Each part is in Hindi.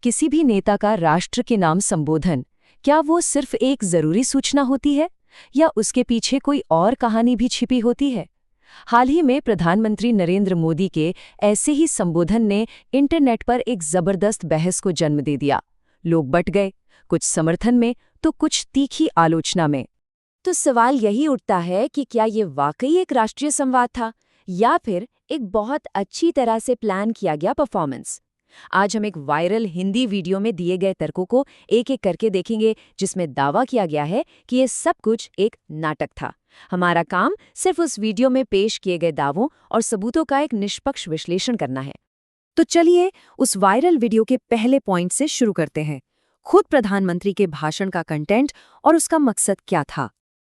किसी भी नेता का राष्ट्र के नाम संबोधन, क्या वो सिर्फ एक जरूरी सूचना होती है या उसके पीछे कोई और कहानी भी छिपी होती है? हाल ही में प्रधानमंत्री नरेंद्र मोदी के ऐसे ही संबोधन ने इंटरनेट पर एक जबरदस्त बहस को जन्म दे दिया। लोग बंट गए, कुछ समर्थन में तो कुछ तीखी आलोचना में। तो सवाल यही उठता है कि क्या ये वाकई एक राष्ट्रीय संवाद था या फिर एक बहुत अच्छी तरह से प्लान किया गया परफॉर्मेंस। आज हम एक वायरल हिंदी वीडियो में दिए गए तर्कों को एक एक करके देखेंगे, जिसमें दावा किया गया है कि ये सब कुछ एक नाटक था। हमारा काम सिर्फ उस वीडियो में पेश किए गए दावों और सबूतों का एक निष्पक्ष विश्लेषण करना है। तो चलिए उस वायरल वीडियो के पहले पॉइंट से शुरू करते हैं। खुद प्रधानमंत्री के भाषण का कंटेंट और उसका मकसद क्या था।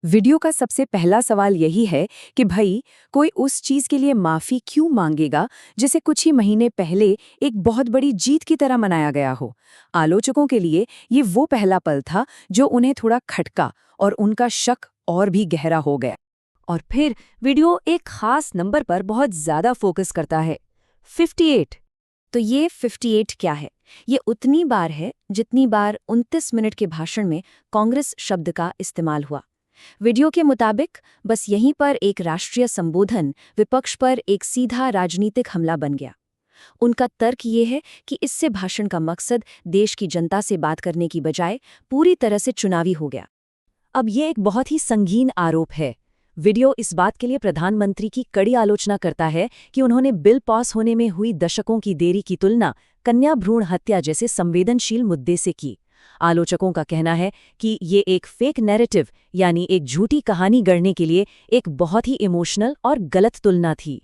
वीडियो का सबसे पहला सवाल यही है कि भाई, कोई उस चीज के लिए माफी क्यों मांगेगा जिसे कुछ ही महीने पहले एक बहुत बड़ी जीत की तरह मनाया गया हो। आलोचकों के लिए ये वो पहला पल था जो उन्हें थोड़ा खटका और उनका शक और भी गहरा हो गया। और फिर वीडियो एक खास नंबर पर बहुत ज्यादा फोकस करता है, 58। तो ये 58 क्या है? ये उतनी बार है जितनी बार 29 मिनट के भाषण में कांग्रेस शब्द का इस्तेमाल हुआ। वीडियो के मुताबिक बस यहीं पर एक राष्ट्रीय संबोधन विपक्ष पर एक सीधा राजनीतिक हमला बन गया। उनका तर्क ये है कि इससे भाषण का मकसद देश की जनता से बात करने की बजाय पूरी तरह से चुनावी हो गया। अब ये एक बहुत ही संगीन आरोप है। वीडियो इस बात के लिए प्रधानमंत्री की कड़ी आलोचना करता है कि उन्होंने बिल पास होने में हुई दशकों की देरी की तुलना कन्या भ्रूण हत्या जैसे संवेदनशील मुद्दे से की। आलोचकों का कहना है कि ये एक फेक नैरेटिव यानी एक झूठी कहानी गढ़ने के लिए एक बहुत ही इमोशनल और गलत तुलना थी।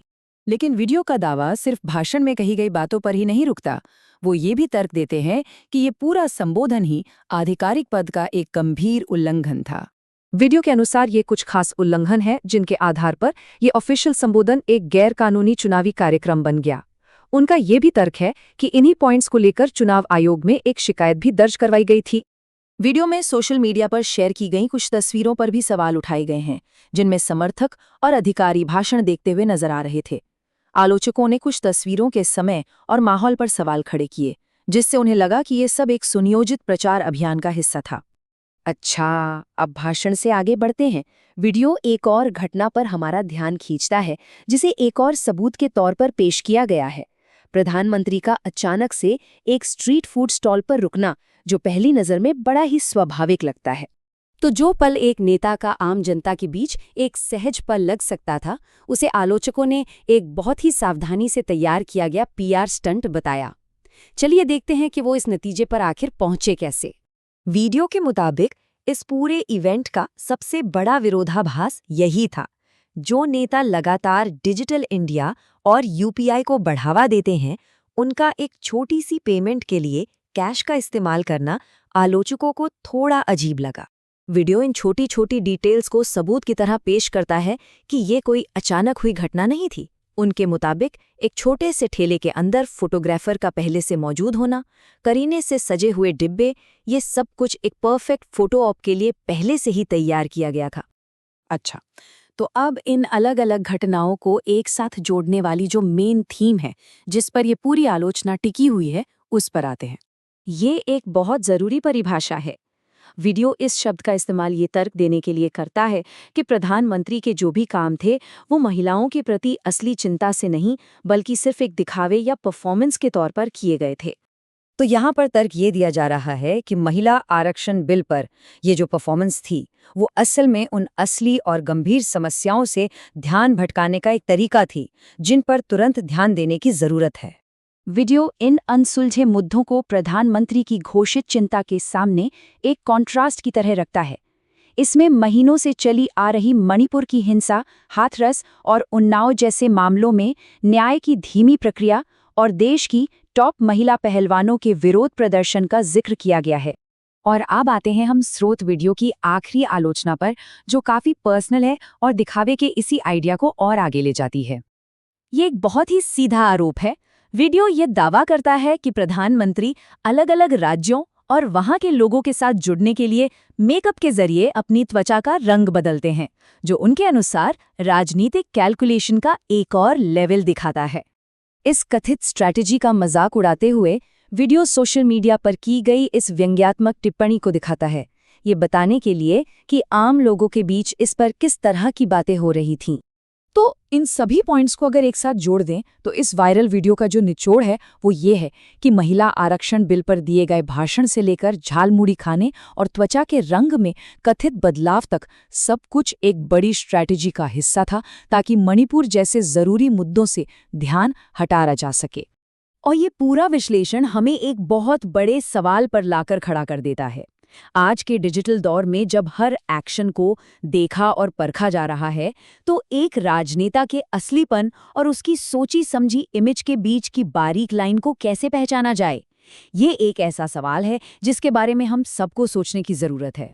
लेकिन वीडियो का दावा सिर्फ भाषण में कही गई बातों पर ही नहीं रुकता। वो ये भी तर्क देते हैं कि ये पूरा संबोधन ही आधिकारिक पद का एक गंभीर उल्लंघन था। वीडियो के अनुसार ये कुछ खास उल्लंघन है जिनके आधार पर ये ऑफिशियल संबोधन एक गैर कानूनी चुनावी कार्यक्रम बन गया। उनका ये भी तर्क है कि इन्हीं पॉइंट्स को लेकर चुनाव आयोग में एक शिकायत भी दर्ज करवाई गई थी। वीडियो में सोशल मीडिया पर शेयर की गई कुछ तस्वीरों पर भी सवाल उठाए गए हैं, जिनमें समर्थक और अधिकारी भाषण देखते हुए नजर आ रहे थे। आलोचकों ने कुछ तस्वीरों के समय और माहौल पर सवाल खड़े किए, जिससे उन्हें लगा कि ये सब एक सुनियोजित प्रचार अभियान का हिस्सा था। अच्छा, अब भाषण से आगे बढ़ते हैं। वीडियो एक और घटना पर हमारा ध्यान खींचता है, जिसे एक और सबूत के तौर पर पेश किया गया है। प्रधानमंत्री का अचानक से एक स्ट्रीट फूड स्टॉल पर रुकना, जो पहली नज़र में बड़ा ही स्वाभाविक लगता है। तो जो पल एक नेता का आम जनता के बीच एक सहज पल लग सकता था, उसे आलोचकों ने एक बहुत ही सावधानी से तैयार किया गया पीआर स्टंट बताया। चलिए देखते हैं कि वो इस नतीजे पर आखिर पहुंचे कैसे। वीडियो के मुताबिक इस पूरे इवेंट का सबसे बड़ा विरोधाभास यही था। जो नेता लगातार डिजिटल इंडिया और यूपीआई को बढ़ावा देते हैं, उनका एक छोटी सी पेमेंट के लिए कैश का इस्तेमाल करना आलोचकों को थोड़ा अजीब लगा। वीडियो इन छोटी छोटी डिटेल्स को सबूत की तरह पेश करता है कि ये कोई अचानक हुई घटना नहीं थी। उनके मुताबिक एक छोटे से ठेले के अंदर फोटोग्राफर का पहले से मौजूद होना, करीने से सजे हुए डिब्बे, ये सब कुछ एक परफेक्ट फोटो ऑप के लिए पहले से ही तैयार किया गया था। अच्छा, तो अब इन अलग अलग घटनाओं को एक साथ जोड़ने वाली जो मेन थीम है, जिस पर ये पूरी आलोचना टिकी हुई है, उस पर आते हैं। ये एक बहुत ज़रूरी परिभाषा है। वीडियो इस शब्द का इस्तेमाल ये तर्क देने के लिए करता है कि प्रधानमंत्री के जो भी काम थे, वो महिलाओं के प्रति असली चिंता से नहीं, बल्कि सिर्फ एक दिखावे या परफॉर्मेंस के तौर पर किए गए थे। तो यहाँ पर तर्क ये दिया जा रहा है कि महिला आरक्षण बिल पर ये जो परफॉर्मेंस थी, वो असल में उन असली और गंभीर समस्याओं से ध्यान भटकाने का एक तरीका थी, जिन पर तुरंत ध्यान देने की ज़रूरत है। वीडियो इन अनसुलझे मुद्दों को प्रधानमंत्री की घोषित चिंता के सामने एक कॉन्ट्रास्ट की तरह रखता है। इसमें महीनों से चली आ रही मणिपुर की हिंसा, हाथरस और उन्नाव जैसे मामलों में न्याय की धीमी प्रक्रिया और देश की टॉप महिला पहलवानों के विरोध प्रदर्शन का जिक्र किया गया है। और अब आते हैं हम स्रोत वीडियो की आखिरी आलोचना पर, जो काफ़ी पर्सनल है और दिखावे के इसी आइडिया को और आगे ले जाती है। ये एक बहुत ही सीधा आरोप है। वीडियो ये दावा करता है कि प्रधानमंत्री अलग अलग राज्यों और वहां के लोगों के साथ जुड़ने के लिए मेकअप के जरिए अपनी त्वचा का रंग बदलते हैं, जो उनके अनुसार राजनीतिक कैलकुलेशन का एक और लेवल दिखाता है। इस कथित स्ट्रैटेजी का मजाक उड़ाते हुए वीडियो सोशल मीडिया पर की गई इस व्यंग्यात्मक टिप्पणी को दिखाता है, ये बताने के लिए कि आम लोगों के बीच इस पर किस तरह की बातें हो रही थीं। तो इन सभी पॉइंट्स को अगर एक साथ जोड़ दें तो इस वायरल वीडियो का जो निचोड़ है वो ये है कि महिला आरक्षण बिल पर दिए गए भाषण से लेकर झालमुड़ी खाने और त्वचा के रंग में कथित बदलाव तक सब कुछ एक बड़ी स्ट्रैटेजी का हिस्सा था ताकि मणिपुर जैसे जरूरी मुद्दों से ध्यान हटाया जा सके। और ये पूरा विश्लेषण हमें एक बहुत बड़े सवाल पर लाकर खड़ा कर देता है। आज के डिजिटल दौर में जब हर एक्शन को देखा और परखा जा रहा है, तो एक राजनेता के असलीपन और उसकी सोची समझी इमेज के बीच की बारीक लाइन को कैसे पहचाना जाए, ये एक ऐसा सवाल है जिसके बारे में हम सबको सोचने की जरूरत है।